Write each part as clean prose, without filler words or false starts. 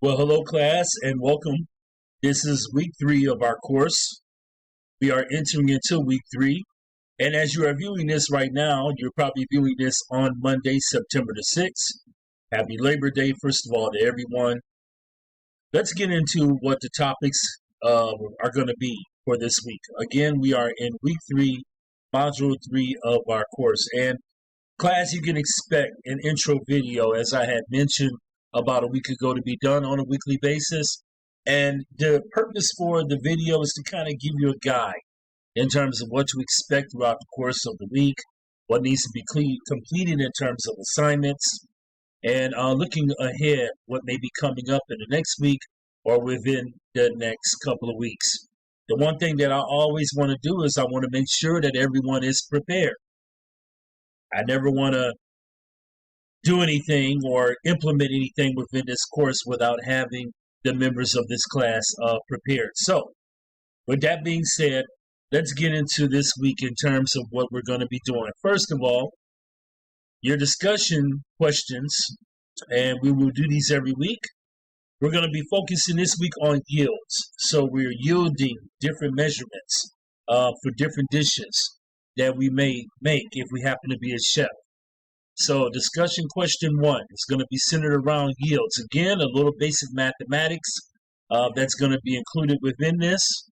Well, hello, class, and welcome. This is week 3 of our course. We are entering into week 3, and as you are viewing this right now, you're probably viewing this on Monday, September the 6th. Happy Labor Day, first of all, to everyone. Let's get into what the topics are going to be for this week. Again, we are in week 3, module 3 of our course, and class, you can expect an intro video, as I had mentioned about a week ago, to be done on a weekly basis. And the purpose for the video is to kind of give you a guide in terms of what to expect throughout the course of the week, what needs to be completed in terms of assignments, and looking ahead, what may be coming up in the next week or within the next couple of weeks. The one thing that I always want to do is I want to make sure that everyone is prepared. I never want to do anything or implement anything within this course without having the members of this class prepared. So, with that being said, let's get into this week in terms of what we're going to be doing. First of all, your discussion questions, and we will do these every week. We're going to be focusing this week on yields. So we're yielding different measurements for different dishes that we may make if we happen to be a chef. So discussion question 1 is going to be centered around yields. Again, a little basic mathematics that's going to be included within this.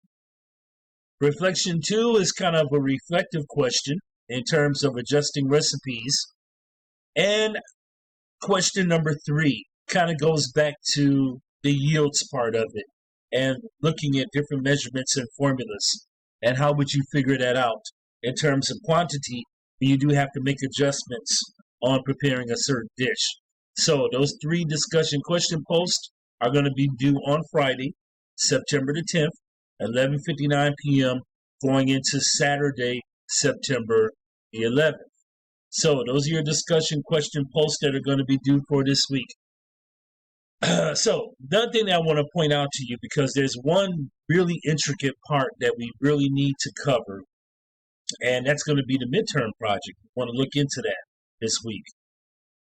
Reflection 2 is kind of a reflective question in terms of adjusting recipes. And question number 3 kind of goes back to the yields part of it and looking at different measurements and formulas and how would you figure that out in terms of quantity when you do have to make adjustments on preparing a certain dish. So those 3 discussion question posts are going to be due on Friday, September the 10th, 11:59 p.m. going into Saturday, September the 11th. So those are your discussion question posts that are going to be due for this week. So the other thing that I want to point out to you, because there's one really intricate part that we really need to cover, and that's going to be the midterm project. We want to look into that this week.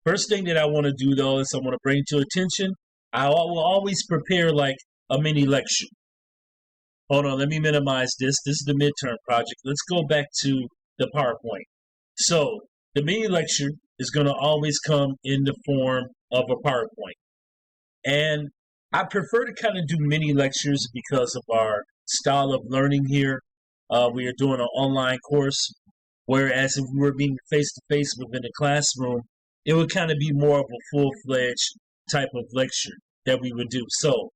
First thing that I want to do, though, is I want to bring to attention, I will always prepare like a mini lecture. Hold on, let me minimize this. This is the midterm project. Let's go back to the PowerPoint. So the mini lecture is going to always come in the form of a PowerPoint. And I prefer to kind of do mini lectures because of our style of learning here. We are doing an online course, whereas if we were being face-to-face within the classroom, it would kind of be more of a full-fledged type of lecture that we would do. So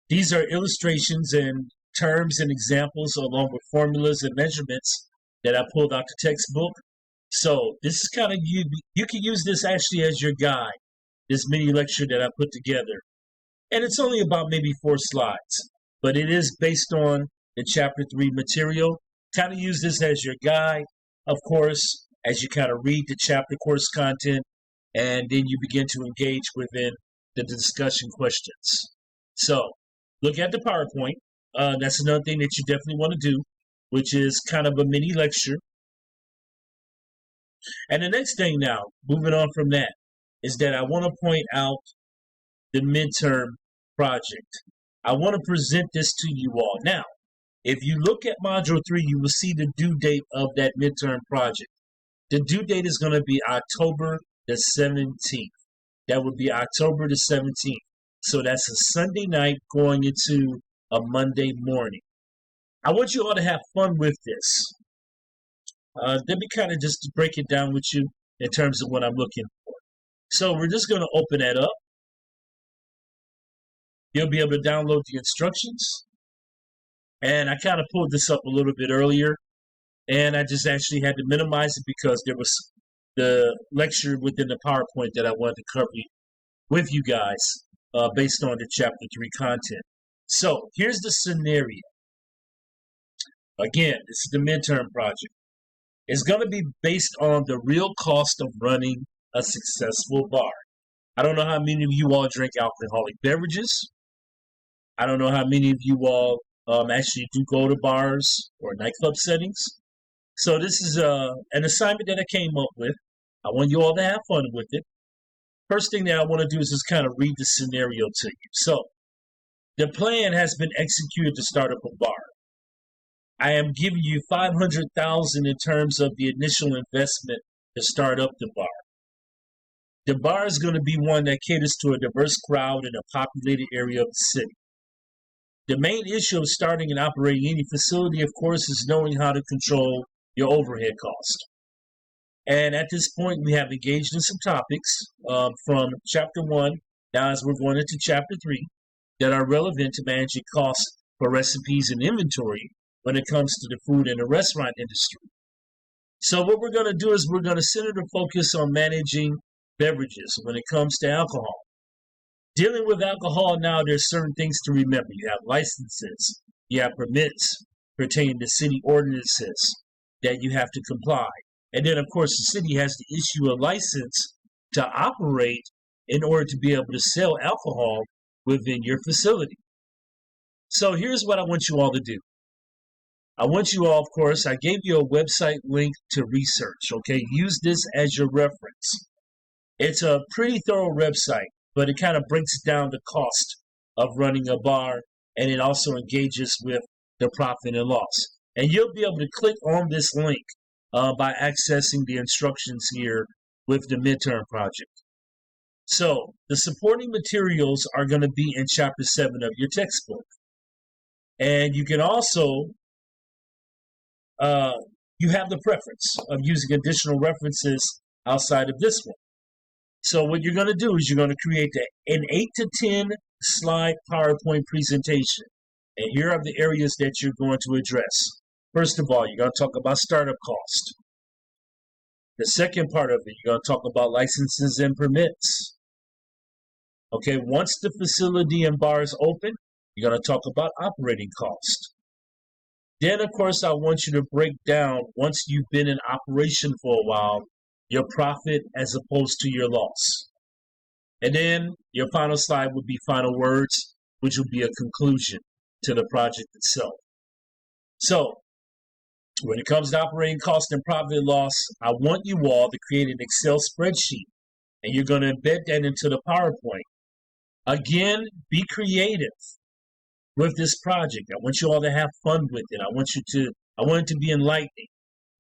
these are illustrations and terms and examples along with formulas and measurements that I pulled out the textbook. So this is kind of, you can use this actually as your guide, this mini lecture that I put together. And it's only about maybe 4 slides, but it is based on the chapter 3 material. Kind of use this as your guide, of course, as you kind of read the chapter course content, and then you begin to engage within the discussion questions. So look at the PowerPoint. That's another thing that you definitely want to do, which is kind of a mini lecture. And the next thing now, moving on from that, is that I want to point out the midterm project. I want to present this to you all. Now, if you look at Module 3, you will see the due date of that midterm project. The due date is going to be October the 17th. That would be October the 17th. So that's a Sunday night going into a Monday morning. I want you all to have fun with this. Let me kind of just break it down with you in terms of what I'm looking for. So we're just going to open that up. You'll be able to download the instructions. And I kind of pulled this up a little bit earlier. And I just actually had to minimize it because there was the lecture within the PowerPoint that I wanted to cover with you guys based on the chapter 3 content. So here's the scenario. Again, this is the midterm project. It's going to be based on the real cost of running a successful bar. I don't know how many of you all drink alcoholic beverages. I don't know how many of you all actually do go to bars or nightclub settings. So this is an assignment that I came up with. I want you all to have fun with it. First thing that I want to do is just kind of read the scenario to you. So, the plan has been executed to start up a bar. I am giving you $500,000 in terms of the initial investment to start up the bar. The bar is going to be one that caters to a diverse crowd in a populated area of the city. The main issue of starting and operating any facility, of course, is knowing how to control your overhead cost. And at this point, we have engaged in some topics from Chapter 1 now as we're going into Chapter 3 that are relevant to managing costs for recipes and inventory when it comes to the food and the restaurant industry. So what we're going to do is we're going to center the focus on managing beverages when it comes to alcohol. Dealing with alcohol now, there's certain things to remember. You have licenses, you have permits pertaining to city ordinances that you have to comply. And then, of course, the city has to issue a license to operate in order to be able to sell alcohol within your facility. So here's what I want you all to do. I want you all, of course, I gave you a website link to research, okay? Use this as your reference. It's a pretty thorough website, but it kind of breaks down the cost of running a bar, and it also engages with the profit and loss. And you'll be able to click on this link by accessing the instructions here with the Midterm Project. So the supporting materials are going to be in Chapter 7 of your textbook. And you can also, you have the preference of using additional references outside of this one. So what you're going to do is you're going to create an 8 to 10 slide PowerPoint presentation. And here are the areas that you're going to address. First of all, you're going to talk about startup cost. The second part of it, you're going to talk about licenses and permits. Okay, once the facility and bar is open, you're going to talk about operating cost. Then, of course, I want you to break down, once you've been in operation for a while, your profit as opposed to your loss. And then your final slide would be final words, which will be a conclusion to the project itself. So, when it comes to operating cost and profit and loss, I want you all to create an Excel spreadsheet, and you're going to embed that into the PowerPoint. Again, be creative with this project. I want you all to have fun with it. I want it to be enlightening,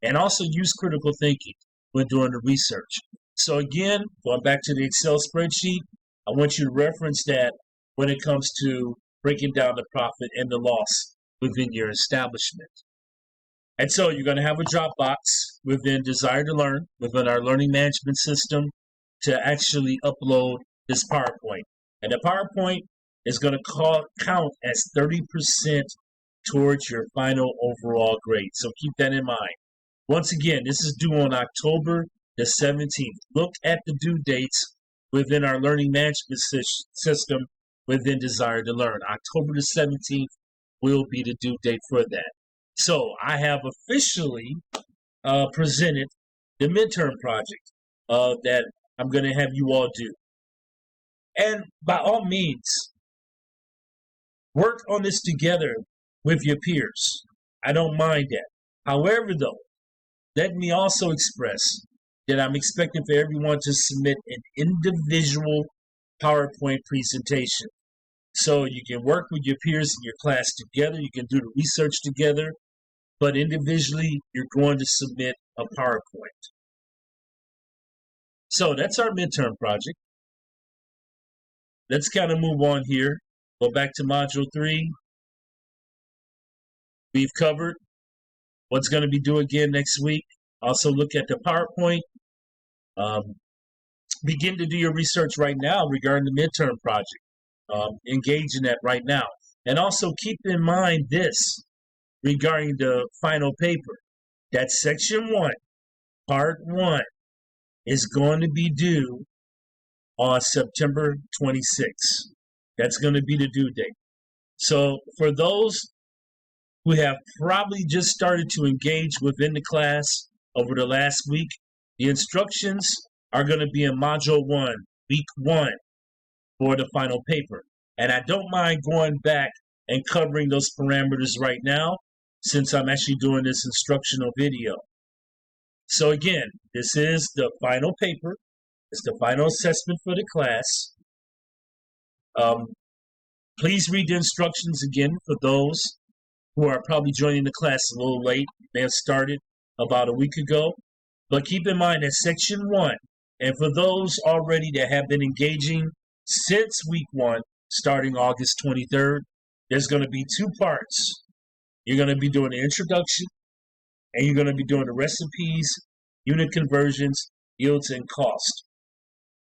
and also use critical thinking when doing the research. So again, going back to the Excel spreadsheet, I want you to reference that when it comes to breaking down the profit and the loss within your establishment. And so you're going to have a Dropbox within Desire to Learn, within our learning management system, to actually upload this PowerPoint. And the PowerPoint is going to count as 30% towards your final overall grade. So keep that in mind. Once again, this is due on October the 17th. Look at the due dates within our learning management system within Desire to Learn. October the 17th will be the due date for that. So I have officially presented the midterm project that I'm going to have you all do. And by all means, work on this together with your peers. I don't mind that. However, though, let me also express that I'm expecting for everyone to submit an individual PowerPoint presentation. So you can work with your peers in your class together, you can do the research together, but individually, you're going to submit a PowerPoint. So that's our midterm project. Let's kind of move on here. Go back to Module 3. We've covered what's going to be due again next week. Also look at the PowerPoint. Begin to do your research right now regarding the midterm project. Engage in that right now. And also keep in mind this regarding the final paper. That Section 1, Part 1, is going to be due on September 26th. That's going to be the due date. So for those who have probably just started to engage within the class over the last week, the instructions are going to be in Module 1, Week 1, for the final paper. And I don't mind going back and covering those parameters right now, since I'm actually doing this instructional video. So again, this is the final paper It's the final assessment for the class. Please read the instructions again for those who are probably joining the class a little late. They have started about a week ago. But keep in mind that Section 1, and for those already that have been engaging since week 1, starting August 23rd, there's going to be 2 parts. You're going to be doing the introduction, and you're going to be doing the recipes, unit conversions, yields, and cost.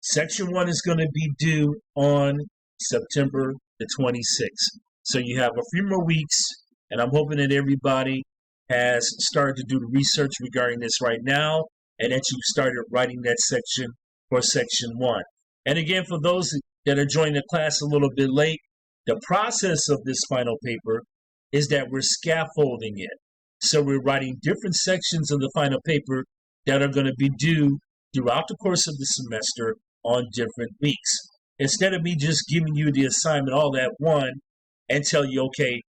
Section 1 is going to be due on September the 26th. So you have a few more weeks, and I'm hoping that everybody has started to do the research regarding this right now, and that you started writing that section for Section 1. And again, for those that are joining the class a little bit late, the process of this final paper is that we're scaffolding it. So we're writing different sections of the final paper that are going to be due throughout the course of the semester on different weeks. Instead of me just giving you the assignment all at one and tell you, okay,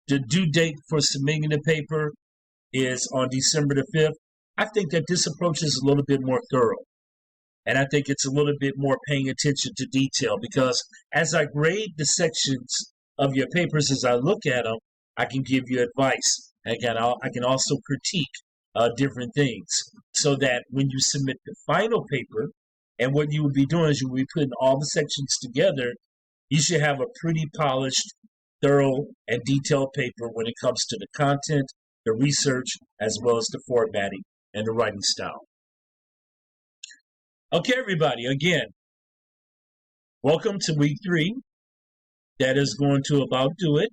the due date for submitting the paper is on December the 5th, I think that this approach is a little bit more thorough. And I think it's a little bit more paying attention to detail, because as I grade the sections of your papers, as I look at them, I can give you advice. Again, I can also critique different things, so that when you submit the final paper, and what you would be doing is you would be putting all the sections together, you should have a pretty polished, thorough, and detailed paper when it comes to the content, the research, as well as the formatting and the writing style. Okay, everybody, again, welcome to week 3. That is going to about do it.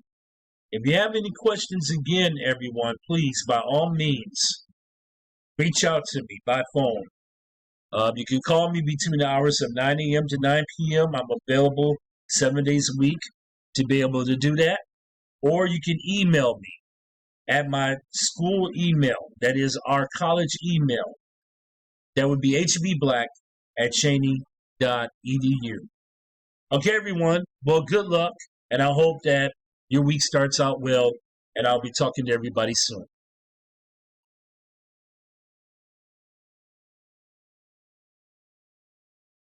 If you have any questions, again, everyone, please, by all means, reach out to me by phone. You can call me between the hours of 9 a.m. to 9 p.m. I'm available 7 days a week to be able to do that. Or you can email me at my school email. That is our college email. That would be hbblack@cheney.edu. Okay, everyone. Well, good luck. And I hope that your week starts out well. And I'll be talking to everybody soon.